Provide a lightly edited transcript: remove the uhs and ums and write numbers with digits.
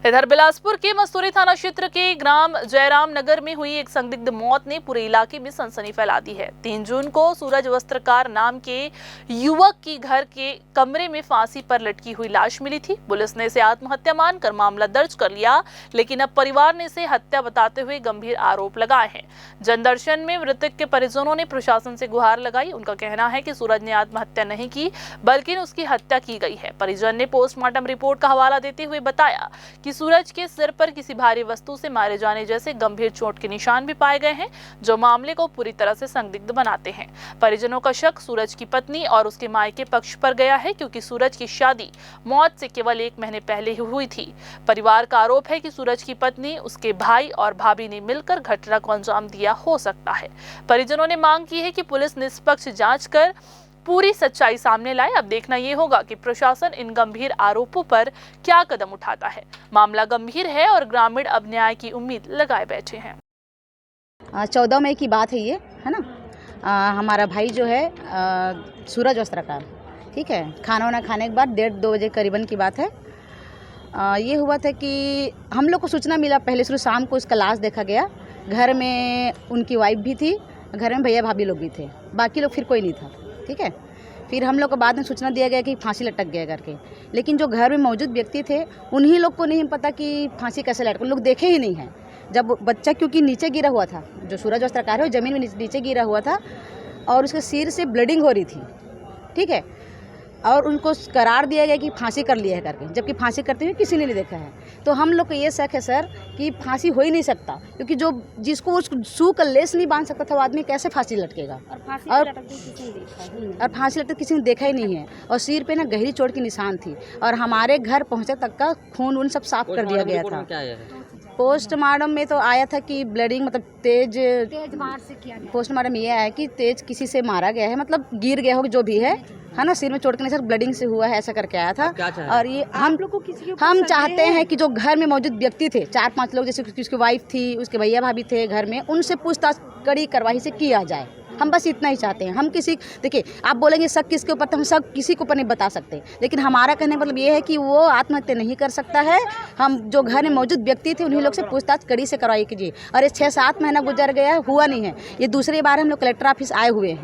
इधर बिलासपुर के मस्तूरी थाना क्षेत्र के ग्राम जयराम नगर में हुई एक संदिग्ध मौत ने पूरे इलाके में सनसनी फैला दी है। 3 जून को सूरज वस्त्रकार नाम के युवक की घर के कमरे में फांसी पर लटकी हुई लाश मिली थी। पुलिस ने इसे आत्महत्या मानकर मामला दर्ज कर लिया, लेकिन अब परिवार ने इसे हत्या बताते हुए गंभीर आरोप लगाए हैं। जनदर्शन में मृतक के परिजनों ने प्रशासन से गुहार लगाई। उनका कहना है कि सूरज ने आत्महत्या नहीं की, बल्कि उसकी हत्या की गई है। परिजन ने पोस्टमार्टम रिपोर्ट का हवाला देते हुए बताया कि सूरज के सिर पर किसी भारी वस्तु से मारे जाने जैसे गंभीर चोट के निशान भी पाए गए हैं, जो मामले को पूरी तरह से संदिग्ध बनाते हैं। परिजनों का शक सूरज की पत्नी और उसके मायके पक्ष पर गया है, क्योंकि सूरज की शादी मौत से केवल 1 महीने पहले ही हुई थी। परिवार का आरोप है कि सूरज की पत्नी, उसके भाई और भाभी ने मिलकर घटना को अंजाम दिया हो सकता है। परिजनों ने मांग की है कि पुलिस निष्पक्ष जांच कर पूरी सच्चाई सामने लाए। अब देखना ये होगा कि प्रशासन इन गंभीर आरोपों पर क्या कदम उठाता है। मामला गंभीर है और ग्रामीण अब न्याय की उम्मीद लगाए बैठे हैं। 14 मई की बात है ये, है ना। हमारा भाई जो है सूरज वस्त्रकार, ठीक है, खाना वाना खाने के बाद 1:30-2 बजे करीबन की बात है। ये हुआ था कि हम लोग को सूचना मिला, पहले शुरू शाम को उसका लाश देखा गया। घर में उनकी वाइफ भी थी, घर में भैया भाभी लोग भी थे, बाकी लोग फिर कोई नहीं था, ठीक है। फिर हम लोग को बाद में सूचना दिया गया कि फांसी लटक गया करके, लेकिन जो घर में मौजूद व्यक्ति थे उन्हीं लोग को नहीं पता कि फांसी कैसे लटक, उन लोग देखे ही नहीं हैं। जब बच्चा, क्योंकि नीचे गिरा हुआ था, जो सूरज वस्त्रकार है वो ज़मीन में नीचे गिरा हुआ था और उसके सिर से ब्लीडिंग हो रही थी, ठीक है। और उनको करार दिया गया कि फांसी कर लिया है करके, जबकि फांसी करते हुए किसी ने नहीं देखा है। तो हम लोग को ये शक है सर कि फांसी हो ही नहीं सकता, क्योंकि जो जिसको उस सू का लेस नहीं बांध सकता था वो आदमी कैसे फांसी लटकेगा। और फांसी लटकते किसी ने देखा ही नहीं है। और सिर पे ना गहरी चोट की निशान थी और हमारे घर पहुँचे तक का खून उन सब साफ कर दिया गया था। पोस्टमार्टम में तो आया था कि ब्लीडिंग, मतलब तेज मार से किया गया। पोस्टमार्टम ये आया कि तेज किसी से मारा गया है, मतलब गिर गया हो जो भी है ना, सिर में चोट के निशान ब्लीडिंग से हुआ है, ऐसा करके आया था। और ये हम चाहते हैं कि जो घर में मौजूद व्यक्ति थे, 4-5 लोग, जैसे उसकी वाइफ थी, उसके भैया भाभी थे घर में, उनसे पूछताछ कड़ी कार्रवाई से किया जाए। हम बस इतना ही चाहते हैं। हम किसी, देखिए आप बोलेंगे शक किसके ऊपर, तो हम सब किसी के ऊपर नहीं बता सकते, लेकिन हमारा कहने का मतलब ये है कि वो आत्महत्या नहीं कर सकता है। हम जो घर में मौजूद व्यक्ति थे उन्हीं लोग से पूछताछ कड़ी से करवाई कीजिए। और ये 6-7 महीना गुजर गया, हुआ नहीं है। ये दूसरी बार हम लोग कलेक्टर ऑफिस आए हुए हैं।